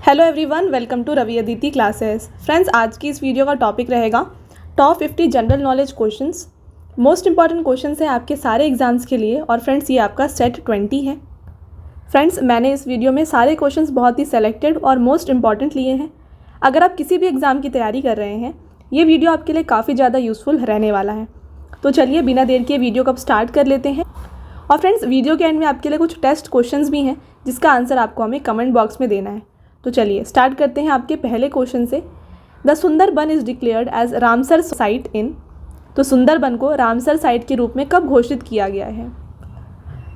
Hello everyone, welcome to Ravi Aditi classes. Friends, आज की इस वीडियो का टॉपिक रहेगा top 50 general knowledge questions. Most important questions हैं आपके सारे एग्जाम्स के लिए। और फ्रेंड्स, ये आपका सेट 20 है। फ्रेंड्स, मैंने इस वीडियो में सारे क्वेश्चंस बहुत ही सेलेक्टेड और मोस्ट इंपॉर्टेंट लिए हैं। अगर आप किसी भी एग्ज़ाम की तैयारी कर रहे हैं, ये वीडियो आपके लिए काफ़ी ज़्यादा यूज़फुल रहने वाला है। तो चलिए बिना देर के वीडियो को स्टार्ट कर लेते हैं। और फ्रेंड्स, वीडियो के एंड में आपके लिए कुछ टेस्ट क्वेश्चंस भी हैं जिसका आंसर आपको हमें कमेंट बॉक्स में देना है। तो चलिए स्टार्ट करते हैं आपके पहले क्वेश्चन से। The Sundarban is declared as Ramsar site in. तो सुंदरबन को रामसर साइट के रूप में कब घोषित किया गया है?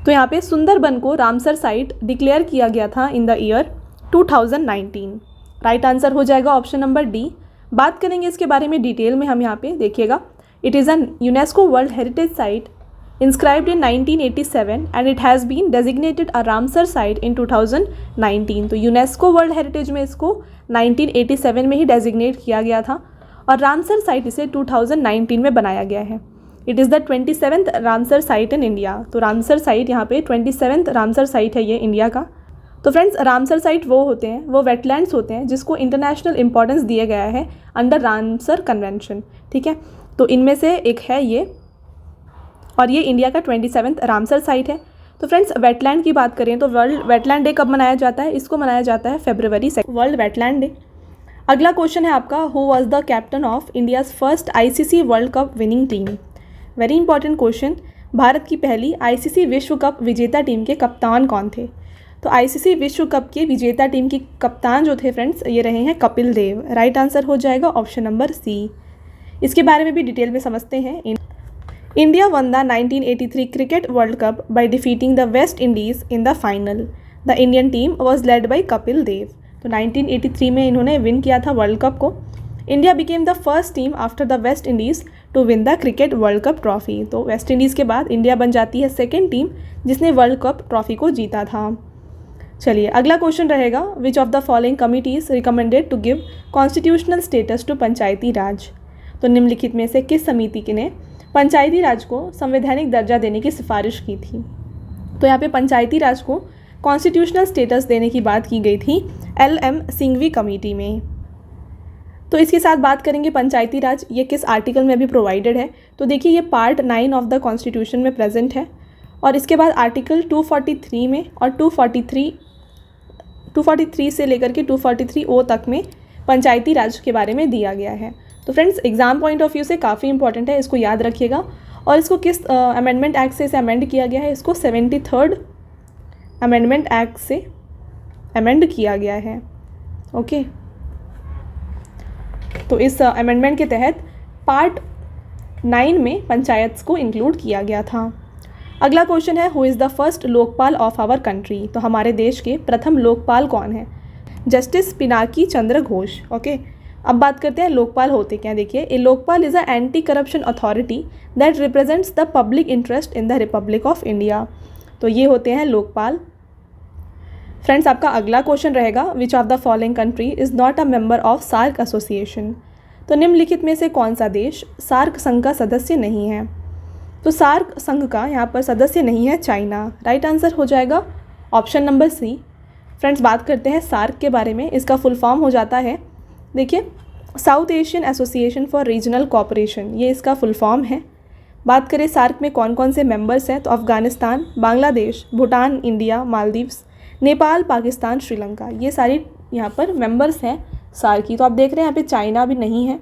तो यहाँ पे सुंदरबन को रामसर साइट डिक्लेयर किया गया था in the year 2019। Right answer हो जाएगा ऑप्शन नंबर डी। बात करेंगे इसके बारे में डिटेल में। हम यहाँ पे देखिएगा, it is an UNESCO world heritage site inscribed in 1987 and it has been designated a Ramsar site in 2019। तो यूनेस्को वर्ल्ड हेरिटेज में इसको 1987 में ही डेजिग्नेट किया गया था और रामसर साइट इसे 2019 में बनाया गया है। It is the 27th Ramsar site in India. तो रामसर साइट यहाँ पे 27th रामसर साइट है ये इंडिया का। तो फ्रेंड्स, रामसर साइट वो होते हैं, वो वेटलैंड्स होते हैं जिसको इंटरनेशनल इंपॉर्टेंस दिया गया है अंडर रामसर कन्वेंशन। ठीक है, तो इनमें से एक है ये, और ये इंडिया का 27th रामसर साइट है। तो फ्रेंड्स, वेटलैंड की बात करें तो वर्ल्ड वेटलैंड डे कब मनाया जाता है? इसको मनाया जाता है February 2 वर्ल्ड वेटलैंड डे। अगला क्वेश्चन है आपका, who was the captain of India's first ICC world cup winning team? Very important question. Bharat की पहली ICC विश्व कप विजेता टीम के कप्तान कौन थे? तो ICC विश्व कप के विजेता टीम की कप्तान जो थे फ्रेंड्स, ये रहे हैं कपिल देव। राइट आंसर हो जाएगा ऑप्शन नंबर सी। इसके बारे में भी डिटेल में समझते हैं। India won the 1983 Cricket World Cup by defeating the West Indies in the final. The Indian team was led by Kapil Dev. तो 1983 में इन्होंने विन किया था वर्ल्ड कप को। India became the first team after the West Indies to win the Cricket World Cup trophy. तो west Indies के बाद India बन जाती है सेकेंड टीम जिसने वर्ल्ड कप ट्रॉफी को जीता था। चलिए अगला क्वेश्चन रहेगा, which of the following committees recommended to give constitutional status to panchayati raj? तो निम्नलिखित में से किस समिति ने पंचायती राज को संवैधानिक दर्जा देने की सिफारिश की थी? तो यहाँ पे पंचायती राज को कॉन्स्टिट्यूशनल स्टेटस देने की बात की गई थी LM सिंघवी कमेटी में। तो इसके साथ बात करेंगे पंचायती राज ये किस आर्टिकल में भी प्रोवाइडेड है। तो देखिए, ये पार्ट 9 ऑफ द कॉन्स्टिट्यूशन में प्रेजेंट है। और इसके बाद आर्टिकल 243 में और 243 से लेकर के 243O तक में पंचायती राज के बारे में दिया गया है। तो friends, exam point of view से काफ़ी इंपॉर्टेंट है, इसको याद रखिएगा। और इसको किस अमेंडमेंट एक्ट से इसे अमेंड किया गया है? इसको 73rd अमेंडमेंट एक्ट से अमेंड किया गया है। ओके, तो इस अमेंडमेंट के तहत पार्ट 9 में पंचायत को इंक्लूड किया गया था। अगला क्वेश्चन है, who is the first Lokpal of our country? तो हमारे देश के प्रथम लोकपाल कौन है? जस्टिस पिनाकी चंद्र घोष। ओके, अब बात करते हैं लोकपाल होते क्या। देखिए, a Lokpal is a anti corruption authority that represents the public interest in the republic of India. तो ये होते हैं लोकपाल। फ्रेंड्स, आपका अगला क्वेश्चन रहेगा, which of the following country is not a member of SAARC association? तो निम्नलिखित में से कौन सा देश सार्क संघ का सदस्य नहीं है? तो सार्क संघ का यहाँ पर सदस्य नहीं है चाइना। राइट आंसर हो जाएगा ऑप्शन नंबर सी। फ्रेंड्स, बात करते हैं सार्क के बारे में। इसका फुल फॉर्म हो जाता है, देखिए, south Asian association for regional cooperation, ये इसका फुल फॉर्म है। बात करें सार्क में कौन कौन से मेंबर्स हैं, तो अफ़गानिस्तान, बांग्लादेश, भूटान, इंडिया, मालदीव्स, नेपाल, पाकिस्तान, श्रीलंका, ये सारी यहाँ पर मेंबर्स हैं सार्क की। तो आप देख रहे हैं यहाँ पे चाइना भी नहीं है।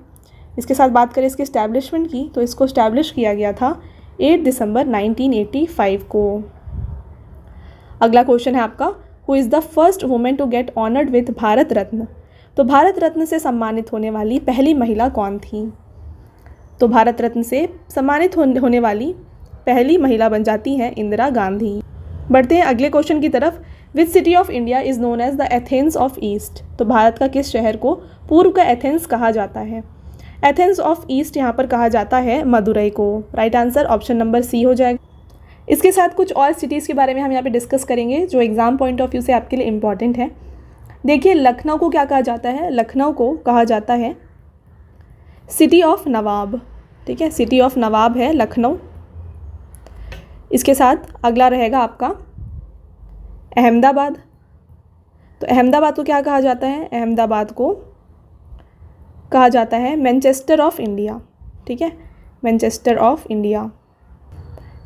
इसके साथ बात करें इसके इस्टेब्लिशमेंट की, तो इसको इस्टेब्लिश किया गया था 8 दिसंबर 1985 को। अगला क्वेश्चन है आपका, who is the first women to get honoured with Bharat Ratna? तो भारत रत्न से सम्मानित होने वाली पहली महिला कौन थी? तो भारत रत्न से सम्मानित होने वाली पहली महिला बन जाती हैं इंदिरा गांधी। बढ़ते हैं अगले क्वेश्चन की तरफ, which city of India is known as the Athens of east? तो भारत का किस शहर को पूर्व का एथेंस कहा जाता है? एथेंस ऑफ ईस्ट यहाँ पर कहा जाता है मदुरई को। Right answer option number C हो जाएगा। इसके साथ कुछ और सिटीज़ के बारे में हम यहाँ पे डिस्कस करेंगे जो एग्ज़ाम पॉइंट ऑफ व्यू से आपके लिए इम्पॉर्टेंट है। देखिए, लखनऊ को क्या कहा जाता है? लखनऊ को कहा जाता है सिटी ऑफ नवाब। ठीक है, सिटी ऑफ नवाब है लखनऊ। इसके साथ अगला रहेगा आपका अहमदाबाद। तो अहमदाबाद को क्या कहा जाता है? अहमदाबाद को कहा जाता है मैनचेस्टर ऑफ इंडिया, ठीक है, मैनचेस्टर ऑफ इंडिया।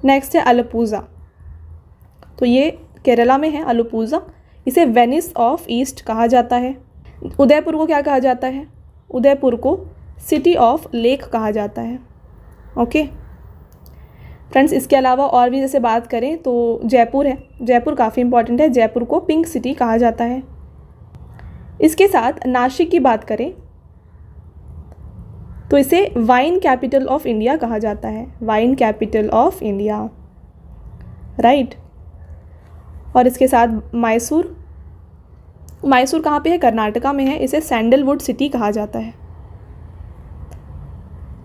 नेक्स्ट है अलापुज़ा, तो ये केरला में है अलापुज़ा, इसे वेनिस ऑफ ईस्ट कहा जाता है। उदयपुर को क्या कहा जाता है? उदयपुर को सिटी ऑफ लेक कहा जाता है। ओके फ्रेंड्स, इसके अलावा और भी जैसे बात करें तो जयपुर है, जयपुर काफ़ी इंपॉर्टेंट है, जयपुर को पिंक सिटी कहा जाता है। इसके साथ नासिक की बात करें तो इसे वाइन कैपिटल ऑफ इंडिया कहा जाता है, wine capital of India, right. और इसके साथ मैसूर, मैसूर कहाँ पे है? कर्नाटका में है, इसे सैंडलवुड सिटी कहा जाता है।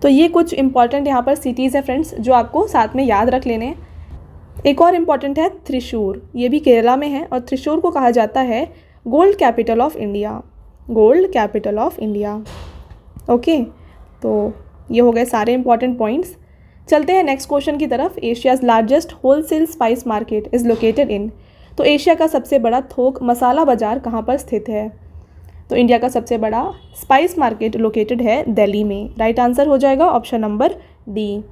तो ये कुछ इंपॉर्टेंट यहाँ पर सिटीज़ है फ्रेंड्स जो आपको साथ में याद रख लेने हैं। एक और इम्पॉर्टेंट है त्रिशूर, ये भी केरला में है और त्रिशूर को कहा जाता है gold capital of India, gold capital of India. Okay, तो ये हो गए सारे इंपॉर्टेंट पॉइंट्स। चलते हैं नेक्स्ट क्वेश्चन की तरफ। Asia's largest wholesale spice market is located इन, तो एशिया का सबसे बड़ा थोक मसाला बाज़ार कहाँ पर स्थित है? तो इंडिया का सबसे बड़ा स्पाइस मार्केट लोकेटेड है दिल्ली में। राइट आंसर हो जाएगा ऑप्शन नंबर डी।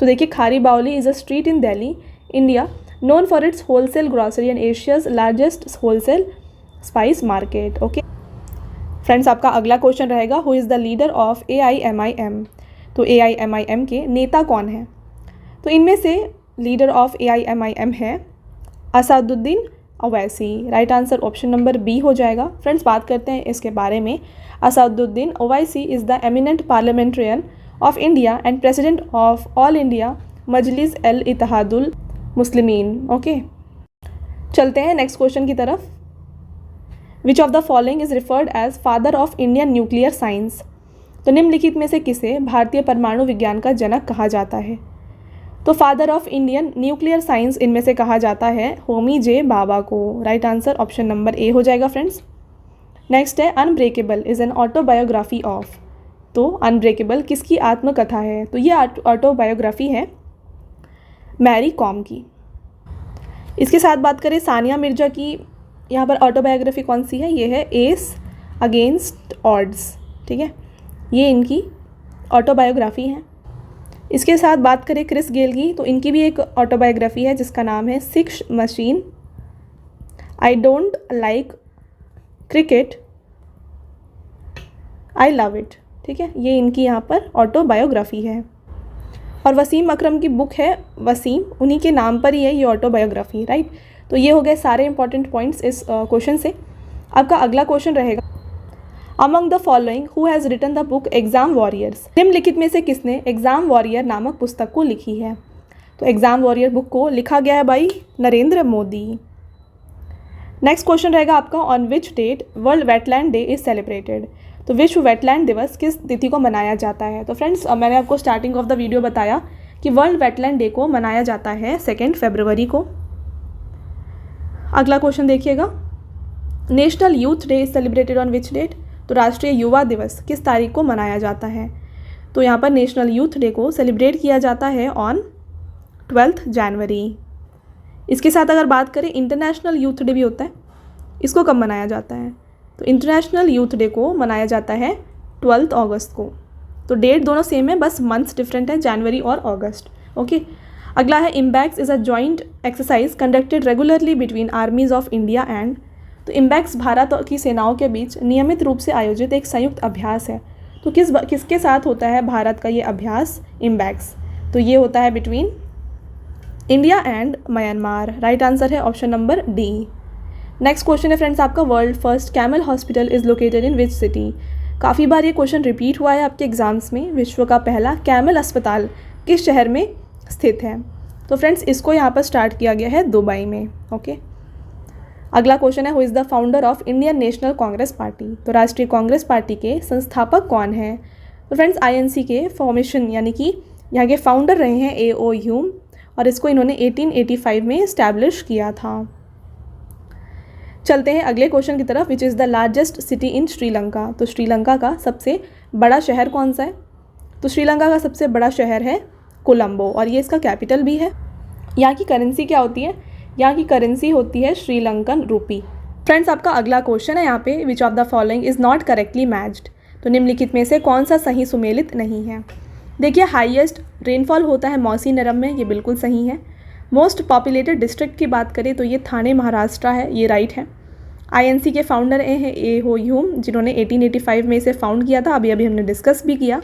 तो देखिए, खारी बावली is a street in Delhi, India, known for its wholesale grocery and Asia's largest wholesale spice market. Okay friends, आपका अगला क्वेश्चन रहेगा, who is the leader of AIMIM, तो AIMIM के नेता कौन है? तो इनमें से लीडर ऑफ AIMIM है Asaduddin Owaisi. Right answer option number B हो जाएगा। फ्रेंड्स, बात करते हैं इसके बारे में। Asaduddin Owaisi is the eminent parliamentarian of India and president of all India Majlis al Ittehadul Muslimeen. Okay, चलते हैं नेक्स्ट क्वेश्चन की तरफ। Which of the following is referred as father of Indian nuclear science, तो निम्नलिखित में से किसे भारतीय परमाणु विज्ञान का जनक कहा जाता है? तो father of Indian nuclear science इनमें से कहा जाता है होमी जे बाबा को। राइट आंसर ऑप्शन नंबर ए हो जाएगा फ्रेंड्स। नेक्स्ट है unbreakable is an autobiography of, तो अनब्रेकेबल किसकी आत्मकथा है? तो ये ऑटोबायोग्राफी है मैरी कॉम की। इसके साथ बात करें सानिया मिर्जा की, यहाँ पर ऑटोबायोग्राफी कौन सी है? ये है एस अगेंस्ट ऑड्स, ठीक है, ये इनकी ऑटोबायोग्राफी है। इसके साथ बात करें क्रिस गेल की, तो इनकी भी एक ऑटोबायोग्राफी है जिसका नाम है six machine, I don't like cricket, I love it, ठीक है, ये इनकी यहाँ पर ऑटोबायोग्राफी है। और वसीम अकरम की बुक है वसीम, उन्हीं के नाम पर ही है ये ऑटोबायोग्राफी, राइट। तो ये हो गए सारे इंपॉर्टेंट पॉइंट्स इस क्वेश्चन से। आपका अगला क्वेश्चन रहेगा, among the following who has written the book exam warriors, निम्नलिखित में से किसने एग्जाम वॉरियर नामक पुस्तक को लिखी है? तो एग्जाम वॉरियर बुक को लिखा गया है by Narendra Modi. Next question रहेगा आपका, on which date world wetland day is celebrated, तो विश्व वेटलैंड दिवस किस तिथि को मनाया जाता है? तो फ्रेंड्स, मैंने आपको स्टार्टिंग ऑफ द वीडियो बताया कि वर्ल्ड वेटलैंड डे को मनाया जाता है 2 फरवरी को। अगला क्वेश्चन देखिएगा, national youth day is celebrated on which date, तो राष्ट्रीय युवा दिवस किस तारीख को मनाया जाता है? तो यहाँ पर नेशनल यूथ डे को सेलिब्रेट किया जाता है ऑन 12 जनवरी। इसके साथ अगर बात करें इंटरनेशनल यूथ डे भी होता है, इसको कब मनाया जाता है? तो इंटरनेशनल यूथ डे को मनाया जाता है 12 अगस्त को। तो डेट दोनों सेम है, बस मंथ्स डिफरेंट है, जनवरी और अगस्त। ओके, अगला है IMBEX is a joint exercise conducted regularly between armies of India and, तो इम्बैक्स भारत की सेनाओं के बीच नियमित रूप से आयोजित एक संयुक्त अभ्यास है। तो किसके साथ होता है भारत का ये अभ्यास इम्बैक्स? तो ये होता है between India and Myanmar. Right answer है option number D. Next question है फ्रेंड्स आपका, world first camel hospital is located in which city, काफ़ी बार ये क्वेश्चन रिपीट हुआ है आपके एग्जाम्स में, विश्व का पहला कैमल अस्पताल किस शहर में स्थित है? तो फ्रेंड्स, इसको यहाँ पर स्टार्ट किया गया है दुबई में। ओके, अगला क्वेश्चन है, who is the founder of Indian national Congress party, तो राष्ट्रीय कांग्रेस पार्टी के संस्थापक कौन है? तो फ्रेंड्स, INC के फॉर्मेशन यानी कि यहाँ के फाउंडर रहे हैं A.O. ह्यूम, और इसको इन्होंने 1885 में इस्टेब्लिश किया था। चलते हैं अगले क्वेश्चन की तरफ, which is the largest city in Sri Lanka, तो श्रीलंका का सबसे बड़ा शहर कौन सा है? तो श्रीलंका का सबसे बड़ा शहर है कोलंबो, और ये इसका कैपिटल भी है। यहाँ की करेंसी क्या होती है? यहाँ की करेंसी होती है श्रीलंकन रूपी। फ्रेंड्स आपका अगला क्वेश्चन है यहाँ पे, विच of the following is not correctly matched. तो निम्नलिखित में से कौन सा सही सुमेलित नहीं है। देखिए, हाईएस्ट रेनफॉल होता है मौसी नरम में, ये बिल्कुल सही है। मोस्ट पॉपुलेटेड डिस्ट्रिक्ट की बात करें तो ये थाने महाराष्ट्र है, ये राइट है। आईएनसी के फाउंडर हैं ए हो ह्यूम, जिन्होंने 1885 में इसे फाउंड किया था, अभी हमने डिस्कस भी किया।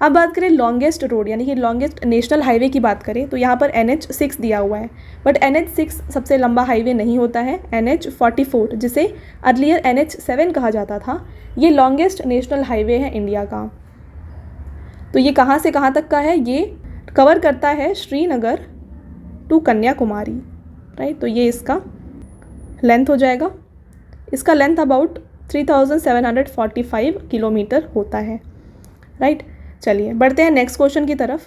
अब बात करें लॉन्गेस्ट रोड यानी कि लॉन्गेस्ट नेशनल हाईवे की बात करें तो यहाँ पर NH6 दिया हुआ है, बट NH6 सबसे लंबा हाईवे नहीं होता है। NH44 जिसे अर्लियर NH7 कहा जाता था, ये लॉन्गेस्ट नेशनल हाईवे है इंडिया का। तो ये कहाँ से कहाँ तक का है, ये कवर करता है श्रीनगर टू कन्याकुमारी, राइट। तो ये इसका लेंथ हो जाएगा, इसका लेंथ अबाउट 3745 किलोमीटर होता है, राइट। चलिए बढ़ते हैं नेक्स्ट क्वेश्चन की तरफ।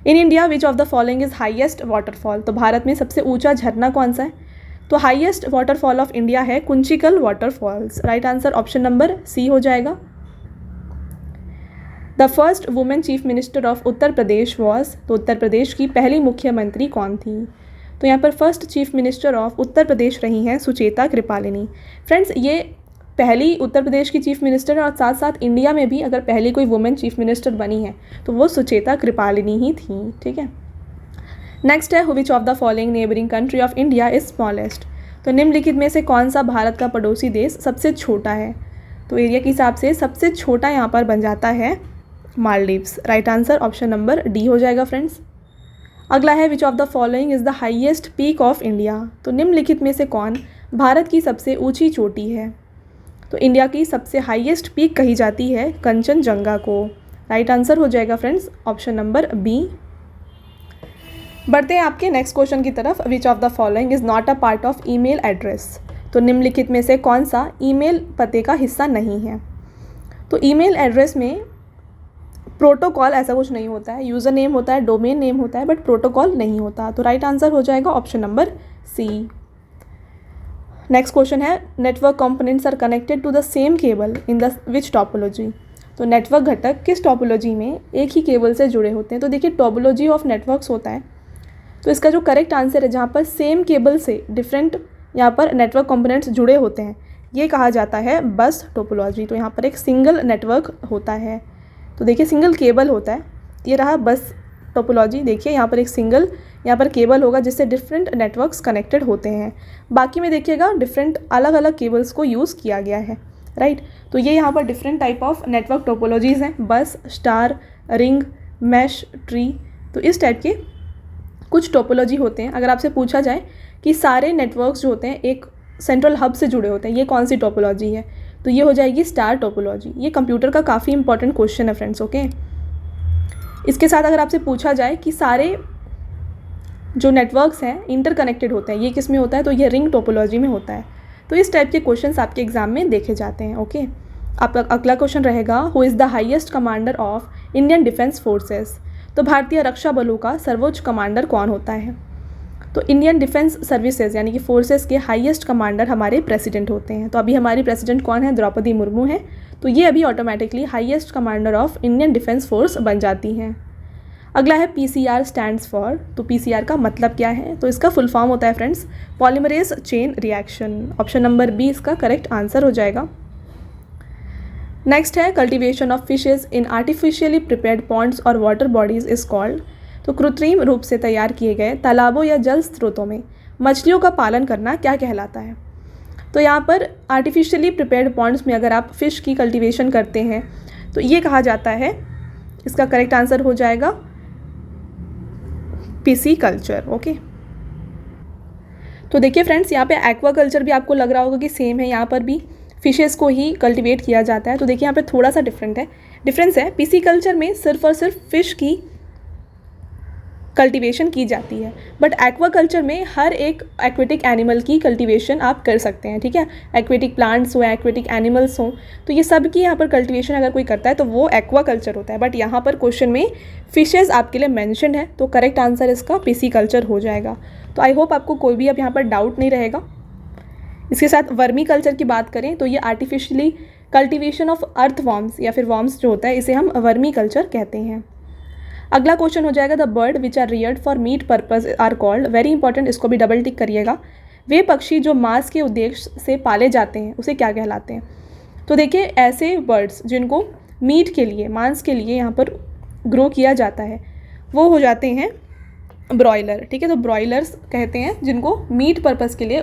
In India which of the following is highest waterfall. तो भारत में सबसे ऊंचा झरना कौन सा है। तो हाईएस्ट वाटरफॉल ऑफ इंडिया है Kunchikal waterfalls, right answer option number C हो जाएगा। The first women chief minister of Uttar Pradesh was. तो उत्तर प्रदेश की पहली मुख्यमंत्री कौन थी। तो यहाँ पर first chief minister of Uttar प्रदेश रही हैं सुचेता कृपालिनी। फ्रेंड्स ये पहली उत्तर प्रदेश की चीफ मिनिस्टर और साथ साथ इंडिया में भी अगर पहली कोई वुमेन चीफ मिनिस्टर बनी है तो वो सुचेता कृपालिनी ही थी, ठीक है। नेक्स्ट है, which of the following neighbouring country of India is smallest. तो निम्नलिखित में से कौन सा भारत का पड़ोसी देश सबसे छोटा है। तो एरिया के हिसाब से सबसे छोटा यहाँ पर बन जाता है Maldives, right answer option number D हो जाएगा फ्रेंड्स। अगला है, which of the following is the highest peak of India. तो निम्नलिखित में से कौन भारत की सबसे ऊंची चोटी है। तो इंडिया की सबसे हाईएस्ट पीक कही जाती है कंचनजंगा को, राइट आंसर हो जाएगा फ्रेंड्स ऑप्शन नंबर बी। बढ़ते हैं आपके नेक्स्ट क्वेश्चन की तरफ। Which of the following is not a part of email address. तो निम्नलिखित में से कौन सा ईमेल पते का हिस्सा नहीं है। तो ईमेल एड्रेस में प्रोटोकॉल ऐसा कुछ नहीं होता है, यूज़र नेम होता है, डोमेन नेम होता है, बट प्रोटोकॉल नहीं होता। तो राइट आंसर हो जाएगा option number C. Next question है, network components are connected to the same cable in the which topology. तो नेटवर्क घटक किस टोपोलॉजी में एक ही केबल से जुड़े होते हैं। तो देखिए टोपोलॉजी ऑफ नेटवर्क्स होता है, तो इसका जो करेक्ट आंसर है जहाँ पर सेम केबल से डिफरेंट यहाँ पर नेटवर्क कंपोनेंट्स जुड़े होते हैं, ये कहा जाता है बस टोपोलॉजी। तो यहाँ पर एक सिंगल नेटवर्क होता है, तो देखिए सिंगल केबल होता है, ये रहा बस टोपोलॉजी। देखिए यहाँ पर एक सिंगल यहाँ पर केबल होगा जिससे डिफरेंट नेटवर्क्स कनेक्टेड होते हैं। बाकी में देखिएगा डिफरेंट अलग अलग केबल्स को यूज़ किया गया है, राइट। तो ये यहाँ पर different type of network topologies हैं, बस, स्टार, रिंग, मैश, ट्री। तो इस टाइप के कुछ टोपोलॉजी होते हैं। अगर आपसे पूछा जाए कि सारे नेटवर्क्स जो होते हैं एक सेंट्रल हब से जुड़े होते हैं, ये कौन सी टोपोलॉजी है, तो ये हो जाएगी स्टार टोपोलॉजी। ये कंप्यूटर का काफ़ी इंपॉर्टेंट क्वेश्चन है फ्रेंड्स, ओके। इसके साथ अगर आपसे पूछा जाए कि सारे जो नेटवर्क्स हैं इंटरकनेक्टेड होते हैं, ये किस में होता है, तो ये रिंग टोपोलॉजी में होता है। तो इस टाइप के क्वेश्चंस आपके एग्जाम में देखे जाते हैं, ओके। आपका अगला क्वेश्चन रहेगा, who is the highest commander of Indian defence forces. तो भारतीय रक्षा बलों का सर्वोच्च कमांडर कौन होता है। तो इंडियन डिफेंस सर्विसेज यानी कि फोर्सेस के हाईएस्ट कमांडर हमारे प्रेसिडेंट होते हैं। तो अभी हमारी प्रेसिडेंट कौन है, द्रौपदी मुर्मू है। तो ये अभी automatically highest commander of Indian defence force बन जाती हैं। अगला है PCR स्टैंड्स फॉर। तो PCR का मतलब क्या है, तो इसका फुल फॉर्म होता है friends polymerase chain reaction. Option number B इसका करेक्ट आंसर हो जाएगा। नेक्स्ट है, cultivation of fishes in artificially prepared ponds और वाटर बॉडीज इज कॉल्ड। तो कृत्रिम रूप से तैयार किए गए तालाबों या जल स्रोतों में मछलियों का पालन करना क्या कहलाता है। तो यहाँ पर आर्टिफिशियली प्रिपेयर्ड पॉन्ड्स में अगर आप फिश की कल्टीवेशन करते हैं तो ये कहा जाता है, इसका करेक्ट आंसर हो जाएगा PC कल्चर, ओके। तो देखिए फ्रेंड्स यहाँ पे एक्वा कल्चर भी आपको लग रहा होगा कि सेम है, यहाँ पर भी फिशेस को ही कल्टीवेट किया जाता है। तो देखिए यहाँ पे थोड़ा सा डिफरेंस है। PC कल्चर में सिर्फ और सिर्फ फिश की कल्टीवेशन की जाती है, बट एक्वा कल्चर में हर एक एक्वेटिक एनिमल की कल्टीवेशन आप कर सकते हैं, ठीक है। एक्वेटिक प्लांट्स हो, एक्वेटिक एनिमल्स हो, तो ये सब की यहाँ पर कल्टीवेशन अगर कोई करता है तो वो एक्वा कल्चर होता है। बट यहाँ पर क्वेश्चन में फिशेज़ आपके लिए मैंशनड है, तो करेक्ट आंसर इसका PC कल्चर हो जाएगा। तो आई होप आपको कोई भी अब यहाँ पर डाउट नहीं रहेगा। इसके साथ वर्मी कल्चर की बात करें तो ये artificially cultivation of earth worms या फिर वॉर्म्स जो होता है, इसे हम वर्मी कल्चर कहते हैं। अगला क्वेश्चन हो जाएगा, the bird which are reared for meat purpose are called. Very important, इसको भी डबल टिक करिएगा। वे पक्षी जो मांस के उद्देश्य से पाले जाते हैं उसे क्या कहलाते हैं? तो देखिए, ऐसे बर्ड्स जिनको मीट के लिए, मांस के लिए यहाँ पर ग्रो किया जाता है वो हो जाते हैं ब्रॉयलर। ठीक है, तो ब्रॉयलर्स कहते हैं जिनको मीट पर्पस के लिए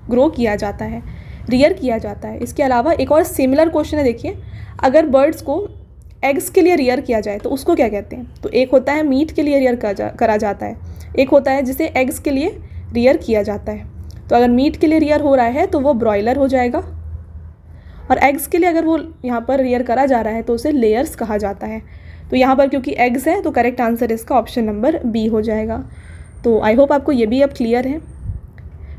ग्रो किया जाता है, रियर किया जाता है। इसके अलावा एक और सिमिलर क्वेश्चन है, देखिए, अगर बर्ड्स को एग्स के लिए रियर किया जाए तो उसको क्या कहते हैं? तो एक होता है मीट के लिए रियर करा जाता है, एक होता है जिसे एग्स के लिए रियर किया जाता है। तो अगर मीट के लिए रियर हो रहा है तो वो ब्रॉयलर हो जाएगा, और एग्स के लिए अगर वो यहाँ पर रियर करा जा रहा है तो उसे लेयर्स कहा जाता है। तो यहाँ पर क्योंकि एग्स है तो करेक्ट आंसर इसका ऑप्शन नंबर बी हो जाएगा। तो आई होप आपको ये भी अब क्लियर है।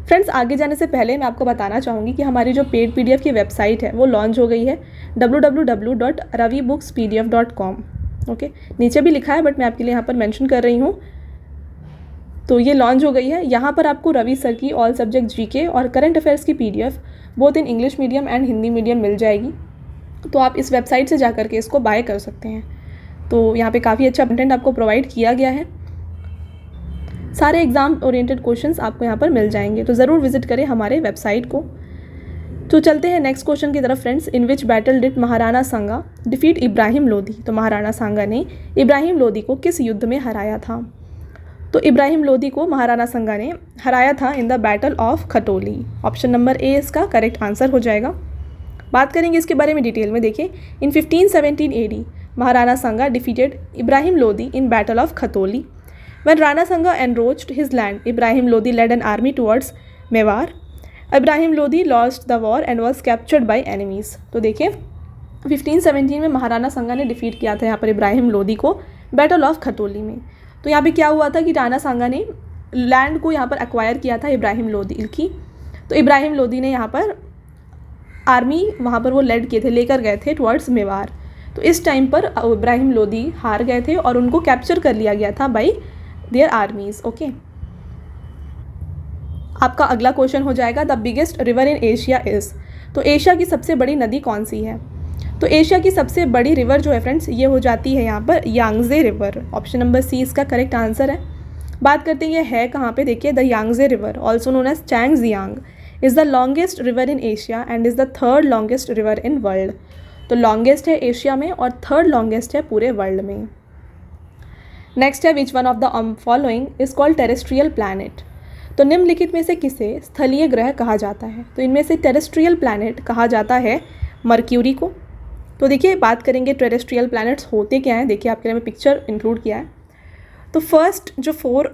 फ्रेंड्स, आगे जाने से पहले मैं आपको बताना चाहूँगी कि हमारी जो पेड PDF की वेबसाइट है वो लॉन्च हो गई है, www.ravibookspdf.com। ओके, नीचे भी लिखा है बट मैं आपके लिए यहाँ पर मेंशन कर रही हूँ। तो ये लॉन्च हो गई है। यहाँ पर आपको रवि सर की ऑल सब्जेक्ट GK और करंट अफेयर्स की PDF both in English medium and Hindi medium मिल जाएगी। तो आप इस वेबसाइट से जा कर के इसको बाय कर सकते हैं। तो यहाँ पे काफ़ी अच्छा कंटेंट आपको प्रोवाइड किया गया है। सारे एग्ज़ाम ओरिएंटेड क्वेश्चंस आपको यहाँ पर मिल जाएंगे, तो ज़रूर विजिट करें हमारे वेबसाइट को। तो चलते हैं नेक्स्ट क्वेश्चन की तरफ friends. In which battle did Maharana Sanga defeat Ibrahim Lodi? तो महाराणा सांगा ने इब्राहिम लोदी को किस युद्ध में हराया था? तो इब्राहिम लोदी को महाराणा सांगा ने हराया था in the battle of Khatoli. Option number A इसका करेक्ट आंसर हो जाएगा। बात करेंगे इसके बारे में डिटेल में। देखिए, इन 1517 AD Maharana Sanga defeated Ibrahim Lodi in battle of Khatauli. When Rana Sanga enroached his land, Ibrahim Lodi led an army towards Mewar. Ibrahim Lodi lost the war and was captured by enemies. तो देखिए, 1517 में महाराणा सांगा ने डिफीट किया था यहाँ पर इब्राहिम लोदी को बैटल ऑफ खतौली में। तो यहाँ पे क्या हुआ था कि राणा सांगा ने लैंड को यहाँ पर एक्वायर किया था इब्राहिम लोदी की। तो इब्राहिम लोदी ने यहाँ पर आर्मी वहाँ पर वो लेड किए थे, लेकर गए थे टुवर्ड्स मेवार। तो इस टाइम पर इब्राहिम लोदी हार गए थे और उनको कैप्चर कर लिया गया था बाई देयर आर्मीज। ओके, आपका अगला क्वेश्चन हो जाएगा the biggest river in Asia is. तो एशिया की सबसे बड़ी नदी कौन सी है? तो एशिया की सबसे बड़ी रिवर जो है फ्रेंड्स ये हो जाती है यहाँ पर Yangtze river. Option number C इसका करेक्ट आंसर है। बात करते हैं ये है कहाँ पे। देखिए, the Yangtze river also known as Changjiang is the longest river in Asia and is the third longest river in world. तो लॉन्गेस्ट है एशिया में और थर्ड लॉन्गेस्ट है पूरे वर्ल्ड में। नेक्स्ट है which one of the following is called terrestrial planet. तो निम्नलिखित में से किसे स्थलीय ग्रह कहा जाता है? तो इनमें से टेरेस्ट्रियल प्लैनेट कहा जाता है मर्क्यूरी को। तो देखिए, बात करेंगे टेरेस्ट्रियल प्लैनेट्स होते क्या हैं। देखिए, आपके लिए मैं पिक्चर इंक्लूड किया है। तो फर्स्ट जो 4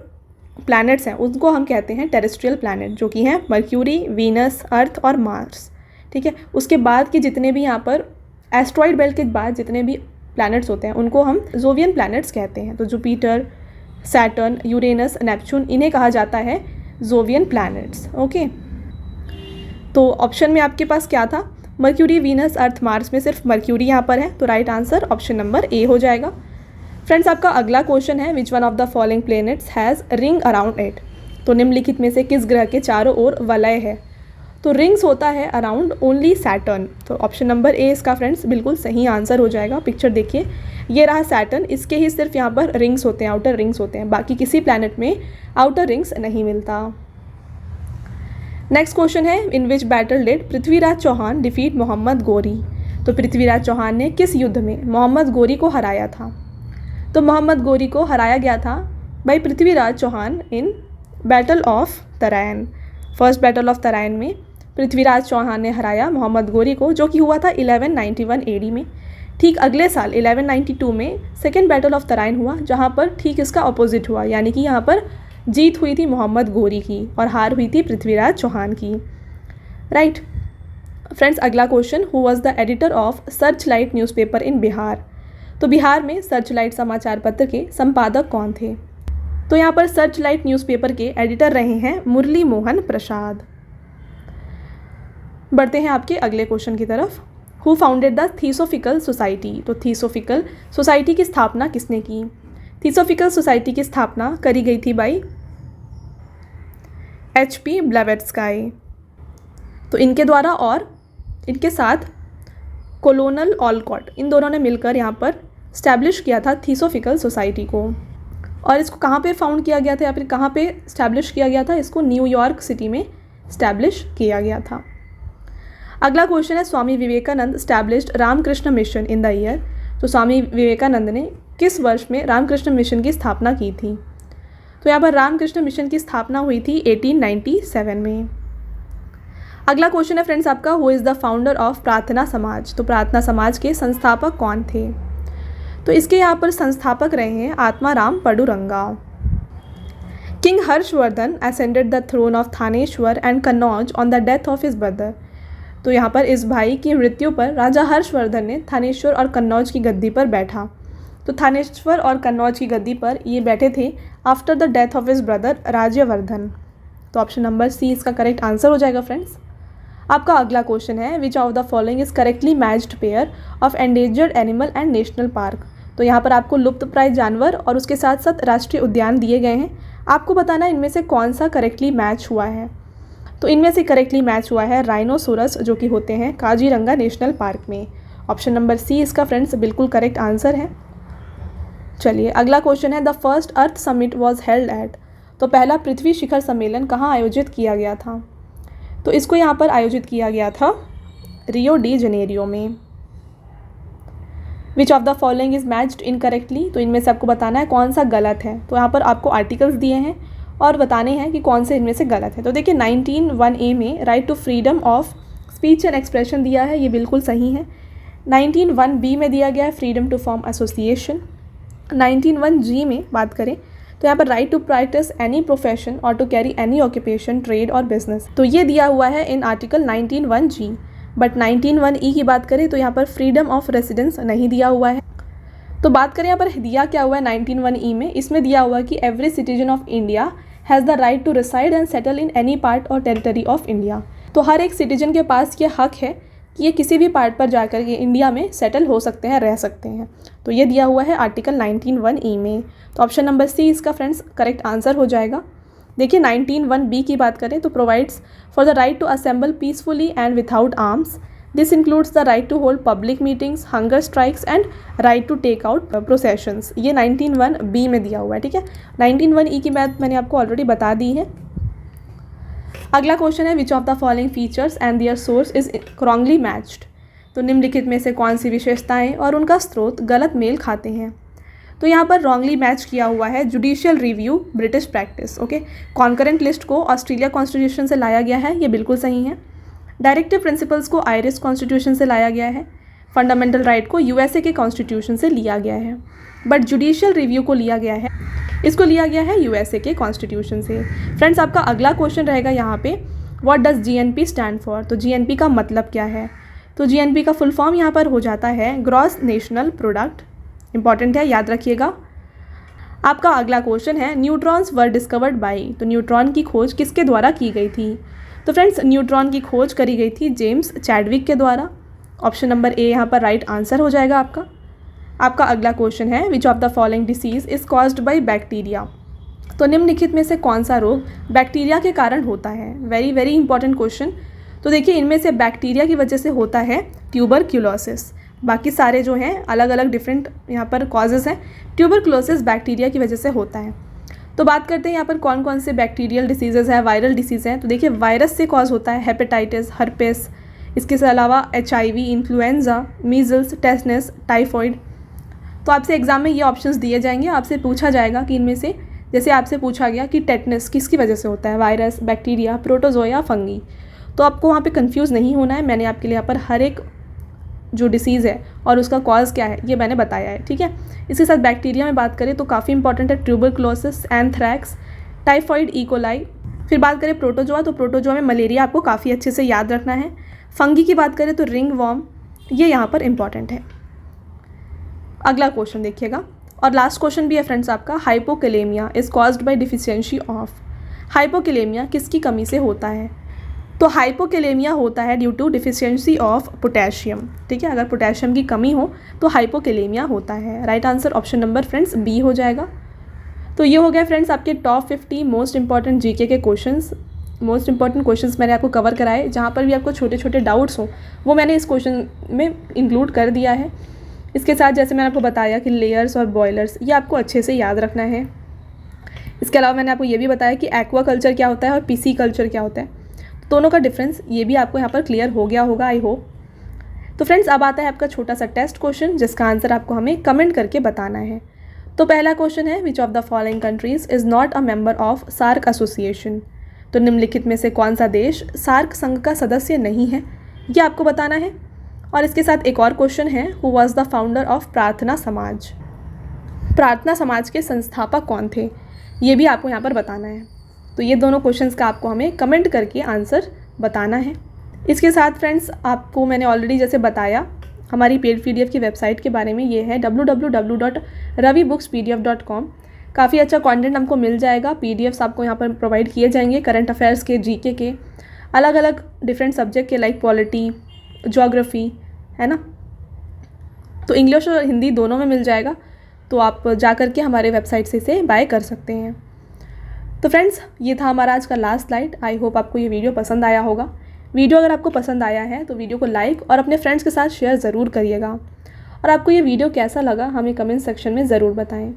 प्लैनेट्स हैं उनको हम कहते हैं टेरेस्ट्रियल प्लैनेट, जो कि हैं मर्क्यूरी, वीनस, अर्थ और मार्स। ठीक है, उसके बाद के जितने भी यहाँ पर एस्ट्रॉइड बेल्ट के बाद जितने भी प्लैनेट्स होते हैं उनको हम जोवियन प्लैनेट्स कहते हैं। तो जुपिटर, सैटर्न, यूरेनस, नेपच्यून, इन्हें कहा जाता है जोवियन प्लैनेट्स। ओके, तो ऑप्शन में आपके पास क्या था? मर्क्यूरी, वीनस, अर्थ, मार्स में सिर्फ मर्क्यूरी यहाँ पर है। तो राइट आंसर ऑप्शन नंबर ए हो जाएगा। फ्रेंड्स, आपका अगला क्वेश्चन है which one of the following planets has ring around it. तो निम्नलिखित में से किस ग्रह के चारों ओर वलय है? तो रिंग्स होता है अराउंड ओनली सैटर्न। तो ऑप्शन नंबर ए इसका फ्रेंड्स बिल्कुल सही आंसर हो जाएगा। पिक्चर देखिए, ये रहा सैटर्न, इसके ही सिर्फ यहाँ पर रिंग्स होते हैं, आउटर रिंग्स होते हैं, बाकी किसी प्लैनेट में आउटर रिंग्स नहीं मिलता। नेक्स्ट क्वेश्चन है in which battle did Prithviraj Chauhan defeat Mohammad Ghori. तो पृथ्वीराज चौहान ने किस युद्ध में मोहम्मद गोरी को हराया था? तो मोहम्मद गोरी को हराया गया था by Prithviraj Chauhan in battle of Tarain. First battle of Tarain में पृथ्वीराज चौहान ने हराया मोहम्मद गोरी को, जो कि हुआ था 1191 AD में। ठीक अगले साल 1192 में सेकेंड बैटल ऑफ तराइन हुआ, जहाँ पर ठीक इसका अपोजिट हुआ, यानी कि यहाँ पर जीत हुई थी मोहम्मद गोरी की और हार हुई थी पृथ्वीराज चौहान की। राइट फ्रेंड्स, अगला question, who was the editor of search light newspaper इन बिहार। तो बिहार में सर्च लाइट समाचार पत्र के संपादक कौन थे? तो यहाँ पर सर्च लाइट न्यूज़पेपर के एडिटर रहे हैं मुरली मोहन प्रसाद। बढ़ते हैं आपके अगले क्वेश्चन की तरफ। Who founded the theosophical society. तो थियोसॉफिकल सोसाइटी की स्थापना किसने की? थियोसॉफिकल सोसाइटी की स्थापना करी गई थी बाई HP ब्लेवेट्स्काई। तो इनके द्वारा और इनके साथ कोलोनल ऑलकॉट, इन दोनों ने मिलकर यहाँ पर स्टैब्लिश किया था थियोसॉफिकल सोसाइटी को। और इसको कहाँ पे फाउंड किया गया था या फिर कहाँ पे स्टैब्लिश किया गया था? इसको न्यूयॉर्क सिटी में स्टैब्लिश किया गया था। अगला क्वेश्चन है Swami Vivekananda established Ramakrishna mission in the year. तो स्वामी विवेकानंद ने किस वर्ष में रामकृष्ण मिशन की स्थापना की थी? तो यहाँ पर रामकृष्ण मिशन की स्थापना हुई थी 1897 में। अगला क्वेश्चन है फ्रेंड्स आपका, who is the founder of प्रार्थना समाज। तो प्रार्थना समाज के संस्थापक कौन थे? तो इसके यहाँ पर संस्थापक रहे हैं Atmaram Panduranga. King Harshvardhan ascended the throne of Thaneshwar and Kannauj on the death of his brother. तो यहाँ पर इस भाई की मृत्यु पर राजा हर्षवर्धन ने थानेश्वर और कन्नौज की गद्दी पर बैठा। तो थानेश्वर और कन्नौज की गद्दी पर ये बैठे थे after the death of his brother Rajyavardhan. तो ऑप्शन नंबर सी इसका करेक्ट आंसर हो जाएगा फ्रेंड्स। आपका अगला क्वेश्चन है, which of the following is correctly matched pair of endangered animal and national park. तो यहाँ पर आपको लुप्तप्राय जानवर और उसके साथ साथ राष्ट्रीय उद्यान दिए गए हैं। आपको बताना है इनमें से कौन सा करेक्टली मैच हुआ है। तो इनमें से करेक्टली मैच हुआ है राइनोसोरस, जो कि होते हैं काजीरंगा नेशनल पार्क में। ऑप्शन नंबर सी इसका फ्रेंड्स बिल्कुल करेक्ट आंसर है। चलिए अगला क्वेश्चन है, the first earth summit was held at. तो पहला पृथ्वी शिखर सम्मेलन कहाँ आयोजित किया गया था? तो इसको यहाँ पर आयोजित किया गया था रियो डी जनेरियो में। विच of the following is matched incorrectly. तो इनमें से आपको बताना है कौन सा गलत है। तो यहाँ पर आपको आर्टिकल्स दिए हैं और बताने हैं कि कौन से इनमें से गलत है। तो देखिए 19(1)(a) में right to freedom of speech and expression दिया है, ये बिल्कुल सही है। 19(1)(b) में दिया गया है freedom to form association. 19(1)(g) में बात करें तो यहाँ पर right to practice any profession और to carry any occupation, trade और बिजनेस, तो ये दिया हुआ है in article 19(1)(g). But 19(1)(e) की बात करें तो यहाँ पर फ्रीडम ऑफ रेसिडेंस नहीं दिया हुआ है। तो बात करें यहाँ पर दिया क्या हुआ है 19(1)(e) में, इसमें दिया हुआ है कि every citizen of India has the right to reside and settle in any part or territory of India. तो हर एक सिटीजन के पास ये हक है कि ये किसी भी पार्ट पर जाकर के इंडिया में सेटल हो सकते हैं, रह सकते हैं। तो ये दिया हुआ है आर्टिकल 19(1)(e) में। तो ऑप्शन नंबर सी इसका फ्रेंड्स करेक्ट आंसर हो जाएगा। देखिए 19(1)(b) की बात करें तो provides for the right to assemble peacefully and without arms. This includes the right to hold public meetings, hunger strikes and right to take out processions. ये 19(1)(b) में दिया हुआ है, ठीक है। 19(1)(e) की बात मैंने आपको ऑलरेडी बता दी है। अगला क्वेश्चन है, which of the following features and their source is wrongly matched. तो निम्नलिखित में से कौन सी विशेषताएं और उनका स्रोत गलत मेल खाते हैं? तो यहाँ पर रॉन्गली मैच किया हुआ है judicial review British practice. Okay, concurrent list को ऑस्ट्रेलिया कॉन्स्टिट्यूशन से लाया गया है, ये बिल्कुल सही है। डायरेक्टिव प्रिंसिपल्स को आयरिश कॉन्स्टिट्यूशन से लाया गया है। फंडामेंटल राइट को यूएसए के कॉन्स्टिट्यूशन से लिया गया है। बट जुडिशियल रिव्यू को लिया गया है, इसको लिया गया है यूएसए के कॉन्स्टिट्यूशन से। फ्रेंड्स आपका अगला क्वेश्चन रहेगा यहाँ पे, what does GNP stand for. तो जीएनपी का मतलब क्या है? तो जीएनपी का फुल फॉर्म यहाँ पर हो जाता है ग्रॉस नेशनल प्रोडक्ट। इंपॉर्टेंट है, याद रखिएगा। आपका अगला क्वेश्चन है, न्यूट्रॉन्स वर डिस्कवर्ड बाई। तो न्यूट्रॉन की खोज किसके द्वारा की गई थी? तो फ्रेंड्स न्यूट्रॉन की खोज करी गई थी जेम्स चैडविक के द्वारा। ऑप्शन नंबर ए यहाँ पर राइट आंसर हो जाएगा आपका। आपका अगला क्वेश्चन है, which of the following disease is caused by bacteria. तो निम्नलिखित में से कौन सा रोग बैक्टीरिया के कारण होता है? Very very important question. तो देखिए इनमें से बैक्टीरिया की वजह से होता है ट्यूबरक्यूलोसिस। बाकी सारे जो हैं अलग अलग डिफरेंट यहाँ पर कॉजेज़ हैं। ट्यूबरक्लोसिस बैक्टीरिया की वजह से होता है। तो बात करते हैं यहाँ पर कौन कौन से बैक्टीरियल डिसीज़ेज़ हैं, वायरल डिसीज़ हैं। तो देखिए वायरस से कॉज होता है हेपेटाइटिस, हर्पेस, इसके अलावा HIV, influenza, measles, tetanus, typhoid. तो आपसे एग्जाम में ये ऑप्शंस दिए जाएंगे, आपसे पूछा जाएगा कि इनमें से, जैसे आपसे पूछा गया कि टेटनस किसकी वजह से होता है, वायरस, बैक्टीरिया, प्रोटोजोया, फंगी। तो आपको वहाँ पे कंफ्यूज नहीं होना है। मैंने आपके लिए यहाँ पर हर एक जो डिसीज़ है और उसका कॉज क्या है ये मैंने बताया है, ठीक है। इसके साथ बैक्टीरिया में बात करें तो काफ़ी इंपॉर्टेंट है ट्यूबरक्लोसिस, एंथ्रैक्स, टाइफॉइड, इकोलाई। फिर बात करें प्रोटोजोआ, तो प्रोटोजोआ में मलेरिया आपको काफ़ी अच्छे से याद रखना है। फंगी की बात करें तो रिंग वॉर्म, ये यहाँ पर इंपॉर्टेंट है। अगला क्वेश्चन देखिएगा और लास्ट क्वेश्चन भी है फ्रेंड्स आपका, hypokalemia is caused by deficiency of. Hypokalemia किसकी कमी से होता है? तो हाइपोकैलेमिया होता है due to deficiency of potassium, ठीक है। अगर पोटेशियम की कमी हो तो हाइपोकैलेमिया होता है। Right answer option number friends B हो जाएगा। तो ये हो गया फ्रेंड्स आपके टॉप 50 मोस्ट इंपॉर्टेंट जीके के क्वेश्चंस। मोस्ट इंपॉर्टेंट क्वेश्चंस मैंने आपको कवर कराए। जहाँ पर भी आपको छोटे छोटे डाउट्स हों वो मैंने इस क्वेश्चन में इंक्लूड कर दिया है। इसके साथ जैसे मैंने आपको बताया कि लेयर्स और बॉयलर्स ये आपको अच्छे से याद रखना है। इसके अलावा मैंने आपको ये भी बताया कि एक्वा कल्चर क्या होता है और पीसी कल्चर क्या होता है। दोनों का डिफरेंस ये भी आपको यहाँ पर क्लियर हो गया होगा, आई होप। तो फ्रेंड्स अब आता है आपका छोटा सा टेस्ट क्वेश्चन, जिसका आंसर आपको हमें कमेंट करके बताना है। तो पहला क्वेश्चन है, which of the following countries is not a member of SAARC association. तो निम्नलिखित में से कौन सा देश सार्क संघ का सदस्य नहीं है, ये आपको बताना है। और इसके साथ एक और क्वेश्चन है, who was the founder of प्रार्थना समाज। प्रार्थना समाज के संस्थापक कौन थे, ये भी आपको यहाँ पर बताना है। तो ये दोनों क्वेश्चंस का आपको हमें कमेंट करके आंसर बताना है। इसके साथ फ्रेंड्स आपको मैंने ऑलरेडी जैसे बताया हमारी पेड PDF की वेबसाइट के बारे में, ये है www.ravibooks.pdf.com। काफ़ी अच्छा कंटेंट हमको मिल जाएगा, PDFs आपको यहाँ पर प्रोवाइड किए जाएंगे, करंट अफेयर्स के, GK के, अलग अलग डिफरेंट सब्जेक्ट के, लाइक पॉलिटी, ज्योग्राफी, है ना। तो इंग्लिश और हिंदी दोनों में मिल जाएगा, तो आप जा कर के हमारे वेबसाइट से इसे बाय कर सकते हैं। तो फ्रेंड्स ये था हमारा आज का लास्ट स्लाइड। आई होप आपको ये वीडियो पसंद आया होगा। वीडियो अगर आपको पसंद आया है तो वीडियो को लाइक और अपने फ्रेंड्स के साथ शेयर ज़रूर करिएगा। और आपको ये वीडियो कैसा लगा हमें कमेंट सेक्शन में ज़रूर बताएं।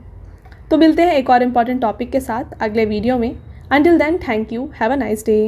तो मिलते हैं एक और इम्पॉर्टेंट टॉपिक के साथ अगले वीडियो में। Until then, thank you, have a nice day.